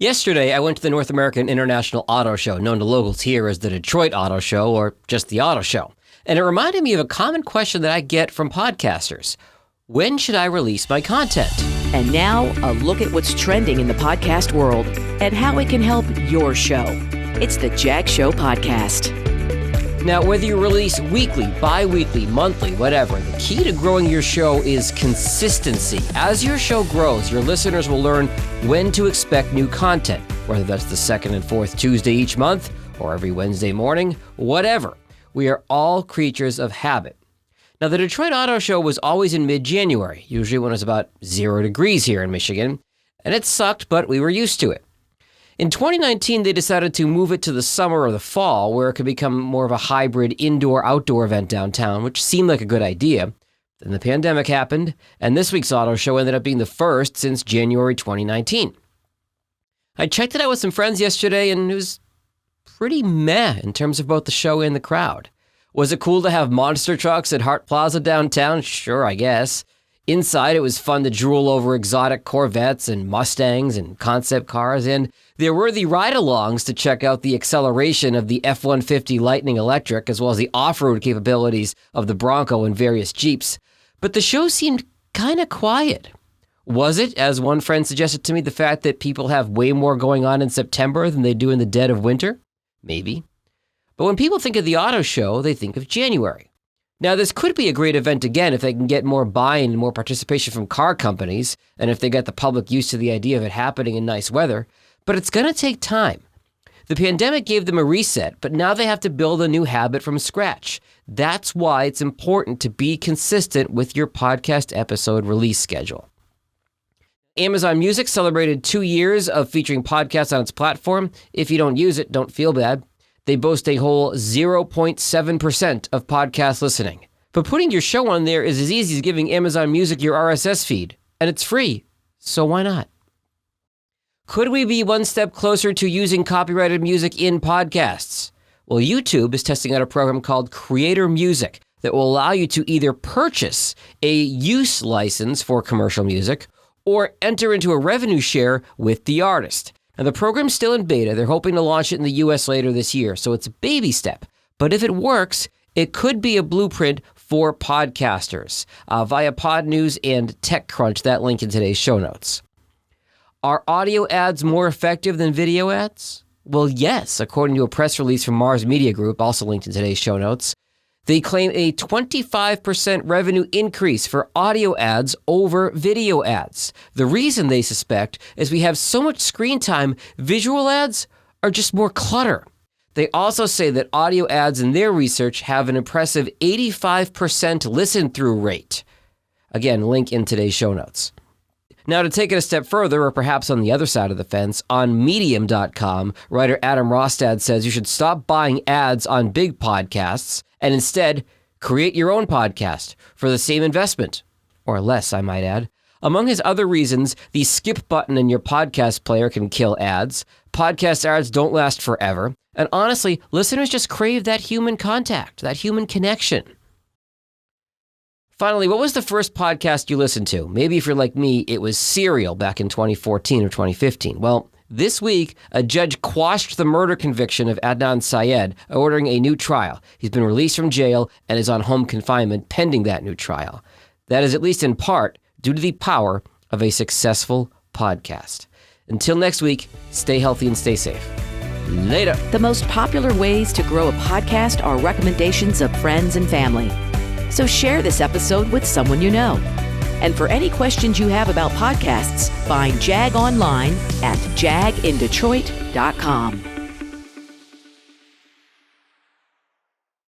Yesterday, I went to the North American International Auto Show, known to locals here as the Detroit Auto Show or just the Auto Show. And it reminded me of a common question that I get from podcasters. When should I release my content? And now, a look at what's trending in the podcast world and how it can help your show. It's the JAG Show Podcast. Now, whether you release weekly, bi-weekly, monthly, whatever, the key to growing your show is consistency. As your show grows, your listeners will learn when to expect new content, whether that's the second and fourth Tuesday each month or every Wednesday morning, whatever. We are all creatures of habit. Now, the Detroit Auto Show was always in mid-January, usually when it was about 0 degrees here in Michigan, and it sucked, but we were used to it. In 2019, they decided to move it to the summer or the fall, where it could become more of a hybrid indoor-outdoor event downtown, which seemed like a good idea. Then the pandemic happened, and this week's auto show ended up being the first since January 2019. I checked it out with some friends yesterday, and it was pretty meh in terms of both the show and the crowd. Was it cool to have monster trucks at Hart Plaza downtown? Sure, I guess. Inside, it was fun to drool over exotic Corvettes and Mustangs and concept cars, and there were the ride-alongs to check out the acceleration of the F-150 Lightning Electric, as well as the off-road capabilities of the Bronco and various Jeeps. But the show seemed kind of quiet. Was it, as one friend suggested to me, the fact that people have way more going on in September than they do in the dead of winter? Maybe. But when people think of the auto show, they think of January. Now, this could be a great event again if they can get more buy-in and more participation from car companies, and if they get the public used to the idea of it happening in nice weather, but it's going to take time. The pandemic gave them a reset, but now they have to build a new habit from scratch. That's why it's important to be consistent with your podcast episode release schedule. Amazon Music celebrated 2 years of featuring podcasts on its platform. If you don't use it, don't feel bad. They boast a whole 0.7% of podcast listening. But putting your show on there is as easy as giving Amazon Music your RSS feed, and it's free, so why not? Could we be one step closer to using copyrighted music in podcasts? Well, YouTube is testing out a program called Creator Music that will allow you to either purchase a use license for commercial music or enter into a revenue share with the artist. Now, the program's still in beta. They're hoping to launch it in the U.S. later this year, so it's a baby step. But if it works, it could be a blueprint for podcasters. Via Pod News and TechCrunch, that link in today's show notes. Are audio ads more effective than video ads? Well, yes, according to a press release from Mars Media Group, also linked in today's show notes. They claim a 25% revenue increase for audio ads over video ads. The reason they suspect is we have so much screen time, visual ads are just more clutter. They also say that audio ads in their research have an impressive 85% listen-through rate. Again, link in today's show notes. Now, to take it a step further, or perhaps on the other side of the fence, on Medium.com, writer Adam Rostad says you should stop buying ads on big podcasts and instead create your own podcast for the same investment, or less, I might add. Among his other reasons, the skip button in your podcast player can kill ads, podcast ads don't last forever, and honestly, listeners just crave that human contact, that human connection. Finally, what was the first podcast you listened to? Maybe if you're like me, it was Serial back in 2014 or 2015. Well, this week, a judge quashed the murder conviction of Adnan Syed, ordering a new trial. He's been released from jail and is on home confinement pending that new trial. That is at least in part due to the power of a successful podcast. Until next week, stay healthy and stay safe. Later. The most popular ways to grow a podcast are recommendations of friends and family. So share this episode with someone you know. And for any questions you have about podcasts, find JAG online at jagindetroit.com.